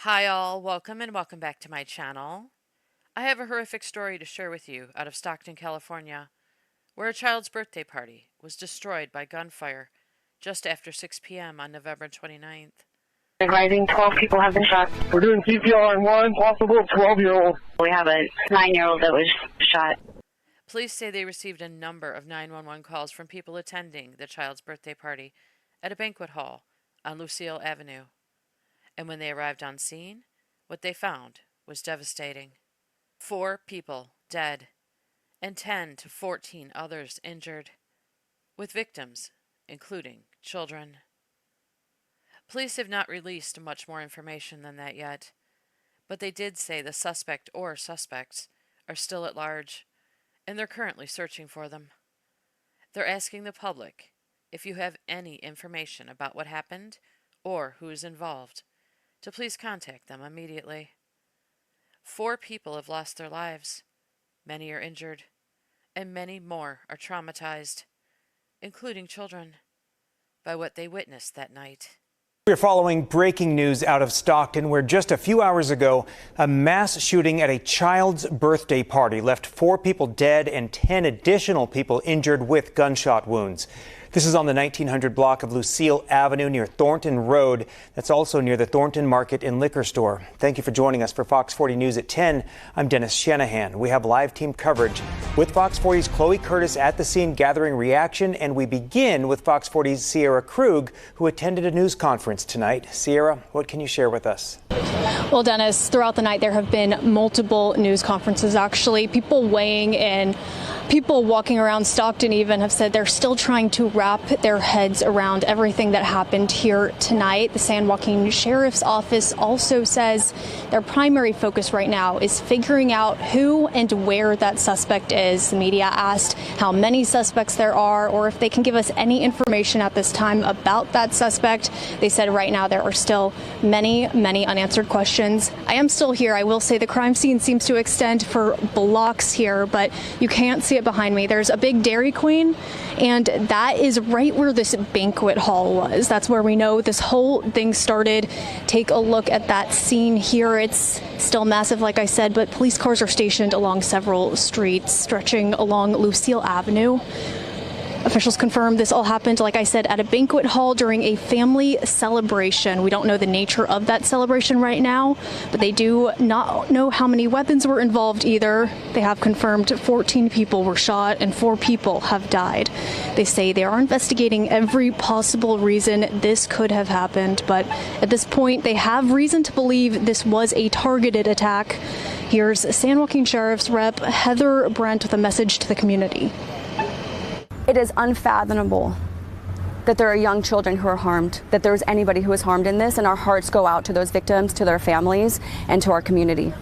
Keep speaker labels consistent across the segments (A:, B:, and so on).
A: Hi all, welcome back to my channel. I have a horrific story to share with you out of Stockton, California, where a child's birthday party was destroyed by gunfire just after 6 p.m. on November 29th.
B: Advising 12 people have been shot.
C: We're doing CPR on one possible 12-year-old.
B: We have a 9-year-old that was shot.
A: Police say they received a number of 911 calls from people attending the child's birthday party at a banquet hall on Lucille Avenue. And when they arrived on scene, what they found was devastating. 4 people dead and 10 to 14 others injured, with victims including children. Police have not released much more information than that yet, but they did say the suspect or suspects are still at large, and they're currently searching for them. They're asking the public if you have any information about what happened or who is involved, to please contact them immediately. 4 people have lost their lives, many are injured, and many more are traumatized, including children, by what they witnessed that night.
D: We're following breaking news out of Stockton, where just a few hours ago, a mass shooting at a child's birthday party left 4 people dead and 10 additional people injured with gunshot wounds. This is on the 1900 block of Lucille Avenue near Thornton Road. That's also near the Thornton Market and Liquor Store. Thank you for joining us for Fox 40 News at 10. I'm Dennis Shanahan. We have live team coverage with Fox 40's Chloe Curtis at the scene gathering reaction. And we begin with Fox 40's Sierra Krug, who attended a news conference tonight. Sierra, what can you share with us?
E: Well, Dennis, throughout the night there have been multiple news conferences, actually. People weighing in. People walking around Stockton even have said they're still trying to wrap their heads around everything that happened here tonight. The San Joaquin Sheriff's Office also says their primary focus right now is figuring out who and where that suspect is. The media asked how many suspects there are or if they can give us any information at this time about that suspect. They said right now there are still many unanswered questions. I am still here. I will say the crime scene seems to extend for blocks here, but you can't see it behind me. There's a big Dairy Queen, and that is right where this banquet hall was. That's where we know this whole thing started. Take a look at that scene here. It's still massive, like I said, but police cars are stationed along several streets stretching along Lucille Avenue. Officials confirmed this all happened, like I said, at a banquet hall during a family celebration. We don't know the nature of that celebration right now, but they do not know how many weapons were involved either. They have confirmed 14 people were shot and 4 people have died. They say they are investigating every possible reason this could have happened, but at this point, they have reason to believe this was a targeted attack. Here's San Joaquin Sheriff's Rep Heather Brent with a message to the community.
F: It is unfathomable that there are young children who are harmed, that there is anybody who is harmed in this, and our hearts go out to those victims, to their families, and to our community.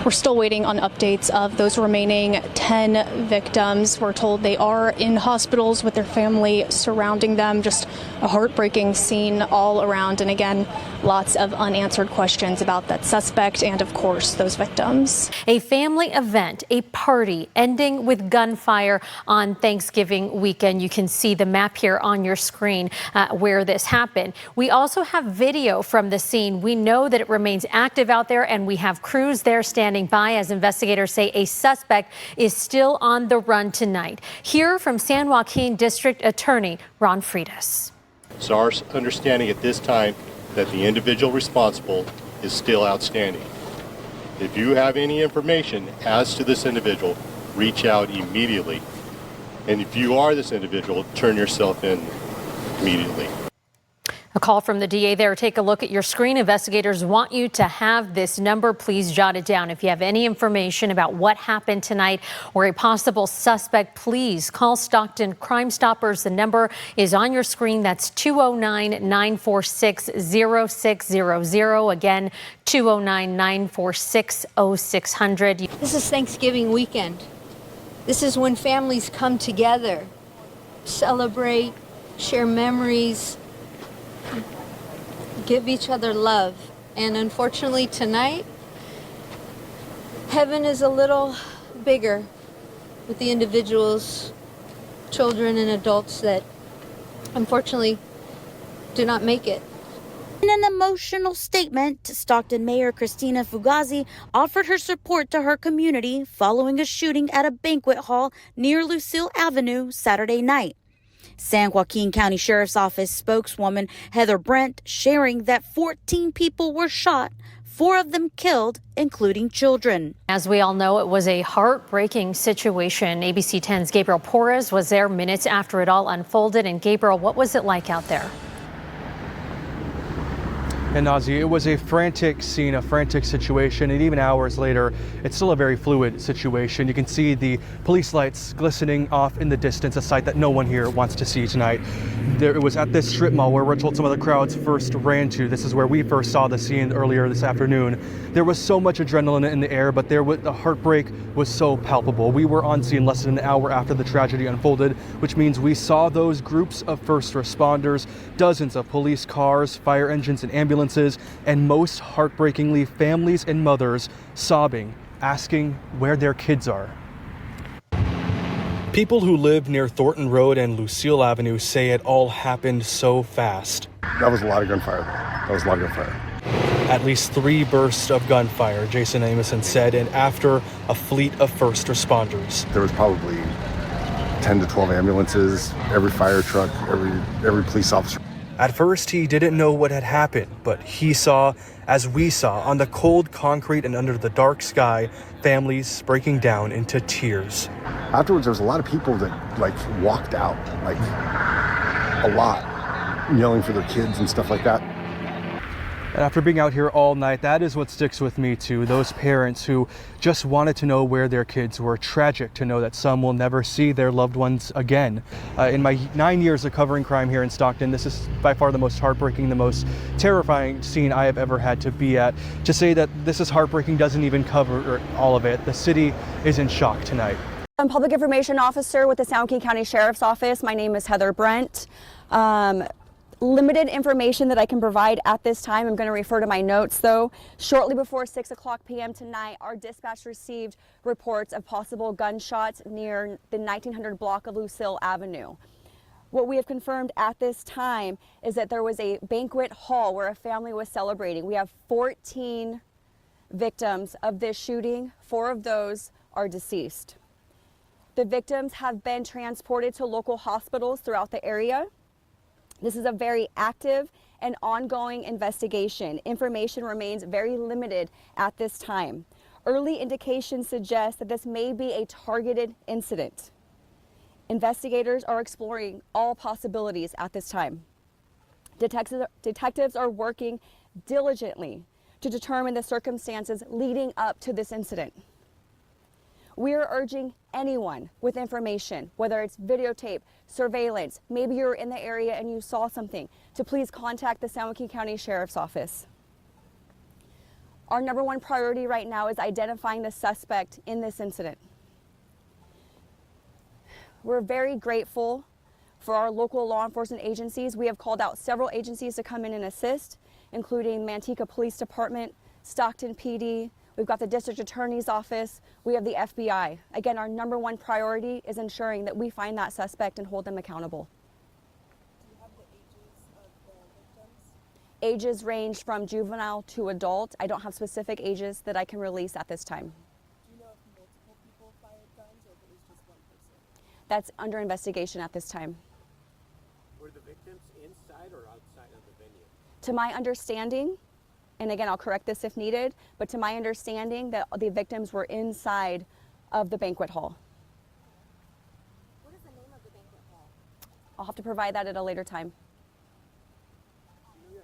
E: We're still waiting on updates of those remaining 10 victims. We're told they are in hospitals with their family surrounding them. Just a heartbreaking scene all around. And again, lots of unanswered questions about that suspect and, of course, those victims.
G: A family event, a party ending with gunfire on Thanksgiving weekend. You can see the map here on your screen where this happened. We also have video from the scene. We know that it remains active out there, and we have crews there standing by as investigators say a suspect is still on the run tonight. Hear from San Joaquin District Attorney Ron Freitas.
H: It's our understanding at this time that the individual responsible is still outstanding. If you have any information as to this individual, reach out immediately. And if you are this individual, turn yourself in immediately.
G: A call from the DA there. Take a look at your screen. Investigators want you to have this number. Please jot it down. If you have any information about what happened tonight or a possible suspect, please call Stockton Crime Stoppers. The number is on your screen. That's 209-946-0600. Again, 209-946-0600.
I: This is Thanksgiving weekend. This is when families come together, celebrate, share memories, give each other love. And unfortunately tonight, heaven is a little bigger with the individuals, children and adults that unfortunately did not make it.
J: In an emotional statement, Stockton Mayor Christina Fugazi offered her support to her community following a shooting at a banquet hall near Lucille Avenue Saturday night. San Joaquin County Sheriff's Office spokeswoman Heather Brent sharing that 14 people were shot, 4 of them killed, including children.
G: As we all know, it was a heartbreaking situation. ABC 10's Gabriel Porras was there minutes after it all unfolded. And Gabriel, what was it like out there?
K: And Nazi, it was a frantic scene, a frantic situation, and even hours later, it's still a very fluid situation. You can see the police lights glistening off in the distance, a sight that no one here wants to see tonight. It was at this strip mall where we're told some of the crowds first ran to. This is where we first saw the scene earlier this afternoon. There was so much adrenaline in the air, but the heartbreak was so palpable. We were on scene less than an hour after the tragedy unfolded, which means we saw those groups of first responders, dozens of police cars, fire engines, and ambulances, and most heartbreakingly, families and mothers sobbing, asking where their kids are. People who live near Thornton Road and Lucille Avenue say it all happened so fast.
L: That was a lot of gunfire there. That was a lot of gunfire.
K: At least 3 bursts of gunfire, Jason Amoson said, and after a fleet of first responders.
L: There was probably 10 to 12 ambulances, every fire truck, every police officer.
K: At first, he didn't know what had happened, but he saw, as we saw, on the cold concrete and under the dark sky, families breaking down into tears.
L: Afterwards, there was a lot of people that walked out, a lot, yelling for their kids and stuff like that.
K: And after being out here all night, that is what sticks with me too. Those parents who just wanted to know where their kids were. Tragic to know that some will never see their loved ones again. In my 9 years of covering crime here in Stockton, this is by far the most heartbreaking, the most terrifying scene I have ever had to be at. To say that this is heartbreaking doesn't even cover all of it. The city is in shock tonight.
F: I'm Public Information Officer with the San Joaquin County Sheriff's Office. My name is Heather Brent. Limited information that I can provide at this time. I'm going to refer to my notes though. Shortly before 6:00 p.m. tonight, our dispatch received reports of possible gunshots near the 1900 block of Lucille Avenue. What we have confirmed at this time is that there was a banquet hall where a family was celebrating. We have 14 victims of this shooting. 4 of those are deceased. The victims have been transported to local hospitals throughout the area. This is a very active and ongoing investigation. Information remains very limited at this time. Early indications suggest that this may be a targeted incident. Investigators are exploring all possibilities at this time. Detectives are working diligently to determine the circumstances leading up to this incident. We are urging anyone with information, whether it's videotape, surveillance, maybe you're in the area and you saw something, to please contact the San Joaquin County Sheriff's Office. Our #1 priority right now is identifying the suspect in this incident. We're very grateful for our local law enforcement agencies. We have called out several agencies to come in and assist, including Manteca Police Department, Stockton PD, we've got the District Attorney's Office, we have the FBI. Again, our #1 priority is ensuring that we find that suspect and hold them accountable.
M: Do you have the ages of the victims?
F: Ages range from juvenile to adult. I don't have specific ages that I can release at this time.
M: Do you know if multiple people fired guns or if it was just one person?
F: That's under investigation at this time.
N: Were the victims inside or outside of the venue?
F: To my understanding, and again, I'll correct this if needed, but to my understanding that the victims were inside of the banquet hall.
M: What is the name of the banquet hall?
F: I'll have to provide that at a later time.
N: Do you know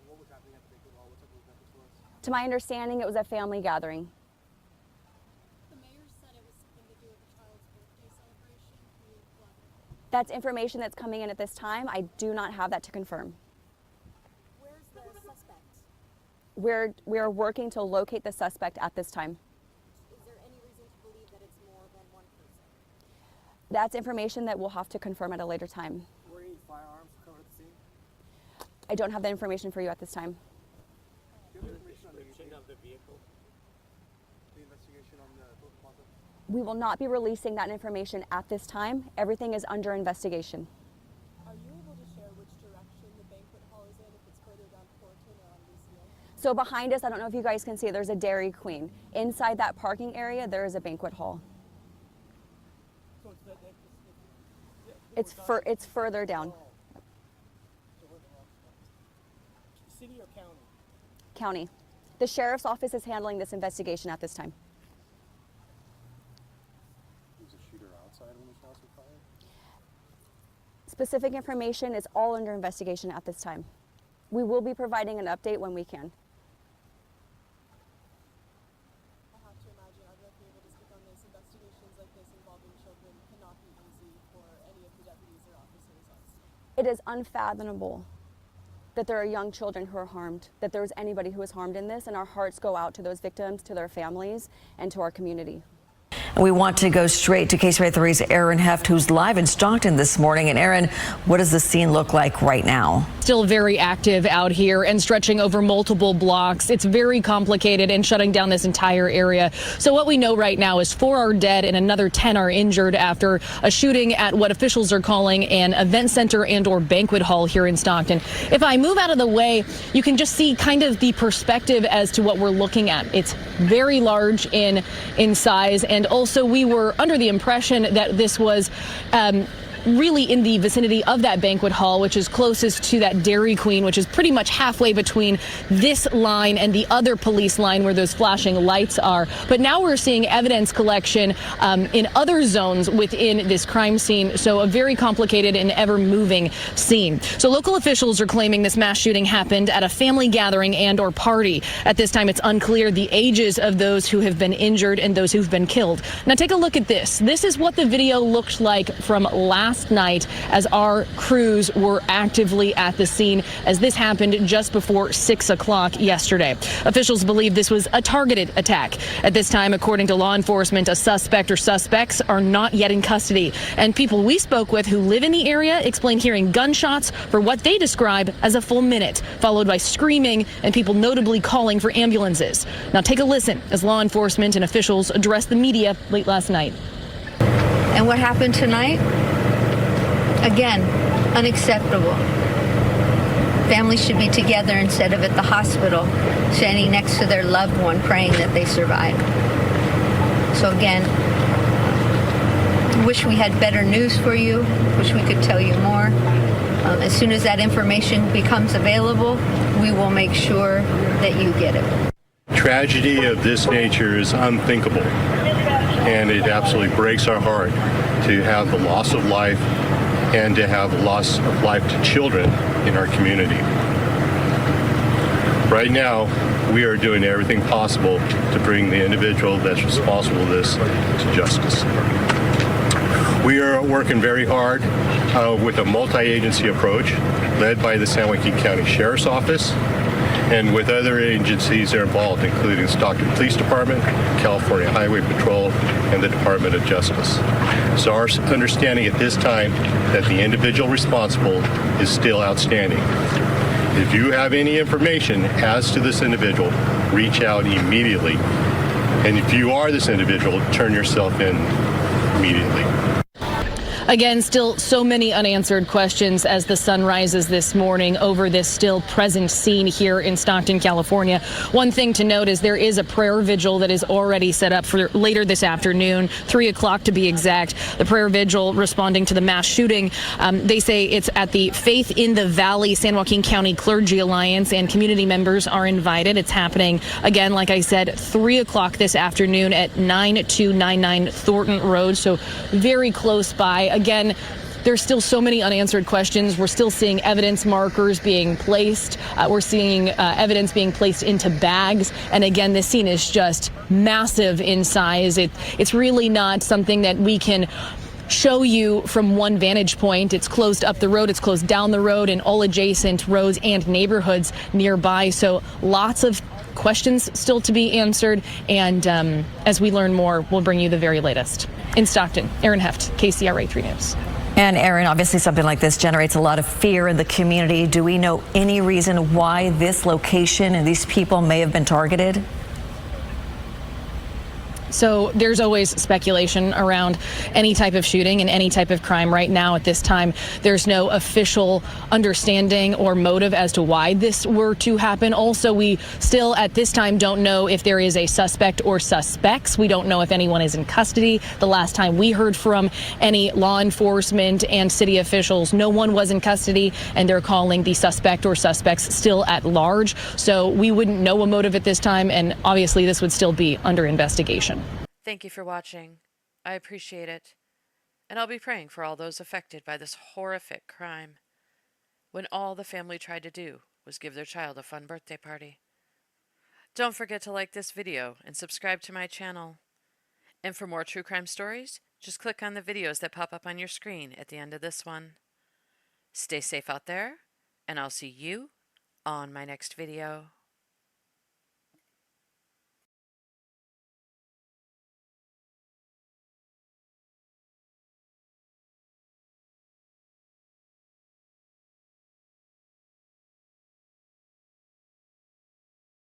N: what was happening at the banquet hall? What type of event this was?
F: To my understanding, it was a family gathering.
M: The mayor said it was something to do with the child's birthday celebration. Can you elaborate?
F: That's information that's coming in at this time. I do not have that to confirm.
M: Where's the suspect?
F: We're working to locate the suspect at this time.
M: Is there any reason to believe that it's more than one person?
F: That's information that we'll have to confirm at a later time.
N: Were any firearms recovered at the scene?
F: I don't have that information for you at this time.
N: Do you have information on the description of the vehicle? The investigation on the plaza?
F: We will not be releasing that information at this time. Everything is under investigation.
M: Are you able to share which direction the banquet hall
F: So behind us, I don't know if you guys can see, there's a Dairy Queen. Inside that parking area, there is a banquet hall. It's further down.
N: City or county?
F: County. The sheriff's office is handling this investigation at this time.
L: Was the shooter outside when the shots were fired?
F: Specific information is all under investigation at this time. We will be providing an update when we can.
M: I have to imagine, I don't know if you're able to speak on this, investigations like this involving children cannot be easy for any of the deputies or officers on scene.
F: It is unfathomable that there are young children who are harmed, that there is anybody who is harmed in this, and our hearts go out to those victims, to their families, and to our community.
O: We want to go straight to KCRA 3's Aaron Heft, who's live in Stockton this morning. And Aaron, what does the scene look like right now?
P: Still very active out here and stretching over multiple blocks. It's very complicated and shutting down this entire area. So what we know right now is 4 are dead and another 10 are injured after a shooting at what officials are calling an event center and or banquet hall here in Stockton. If I move out of the way, you can just see kind of the perspective as to what we're looking at. It's very large in size, and also we were under the impression that this was really in the vicinity of that banquet hall, which is closest to that Dairy Queen, which is pretty much halfway between this line and the other police line where those flashing lights are. But now we're seeing evidence collection in other zones within this crime scene. So a very complicated and ever moving scene. So local officials are claiming this mass shooting happened at a family gathering and or party. At this time, it's unclear the ages of those who have been injured and those who've been killed. Now take a look at this. This is what the video looked like from last night as our crews were actively at the scene as this happened just before 6 o'clock yesterday. Officials believe this was a targeted attack. At this time, according to law enforcement, a suspect or suspects are not yet in custody. And people we spoke with who live in the area explain hearing gunshots for what they describe as a full minute, followed by screaming and people notably calling for ambulances. Now take a listen as law enforcement and officials addressed the media late last night.
I: And what happened tonight? Again, unacceptable. Families should be together instead of at the hospital, standing next to their loved one, praying that they survive. So again, wish we had better news for you, wish we could tell you more. As soon as that information becomes available, we will make sure that you get it.
H: Tragedy of this nature is unthinkable, and it absolutely breaks our heart to have the loss of life and to have loss of life to children in our community. Right now, we are doing everything possible to bring the individual that's responsible for this to justice. We are working very hard with a multi-agency approach led by the San Joaquin County Sheriff's Office and with other agencies that are involved, including Stockton Police Department, California Highway Patrol, and the Department of Justice. So our understanding at this time that the individual responsible is still outstanding. If you have any information as to this individual, reach out immediately. And if you are this individual, turn yourself in immediately.
P: Again, still so many unanswered questions as the sun rises this morning over this still present scene here in Stockton, California. One thing to note is there is a prayer vigil that is already set up for later this afternoon, 3 o'clock to be exact. The prayer vigil responding to the mass shooting. They say it's at the Faith in the Valley San Joaquin County Clergy Alliance, and community members are invited. It's happening, again, like I said, 3 o'clock this afternoon at 9299 Thornton Road, so very close by. Again, there's still so many unanswered questions. We're still seeing evidence markers being placed. We're seeing evidence being placed into bags. And again, this scene is just massive in size. It's really not something that we can show you from one vantage point. It's closed up the road, it's closed down the road, and all adjacent roads and neighborhoods nearby. So lots of questions still to be answered. And as we learn more, we'll bring you the very latest. In Stockton, Aaron Heft, KCRA 3 News.
O: And Aaron, obviously something like this generates a lot of fear in the community. Do we know any reason why this location and these people may have been targeted?
P: So there's always speculation around any type of shooting and any type of crime. Right now, at this time, there's no official understanding or motive as to why this were to happen. Also, we still at this time don't know if there is a suspect or suspects. We don't know if anyone is in custody. The last time we heard from any law enforcement and city officials, no one was in custody, and they're calling the suspect or suspects still at large. So we wouldn't know a motive at this time, and obviously this would still be under investigation.
A: Thank you for watching. I appreciate it. And I'll be praying for all those affected by this horrific crime, when all the family tried to do was give their child a fun birthday party. Don't forget to like this video and subscribe to my channel. And for more true crime stories, just click on the videos that pop up on your screen at the end of this one. Stay safe out there, and I'll see you on my next video.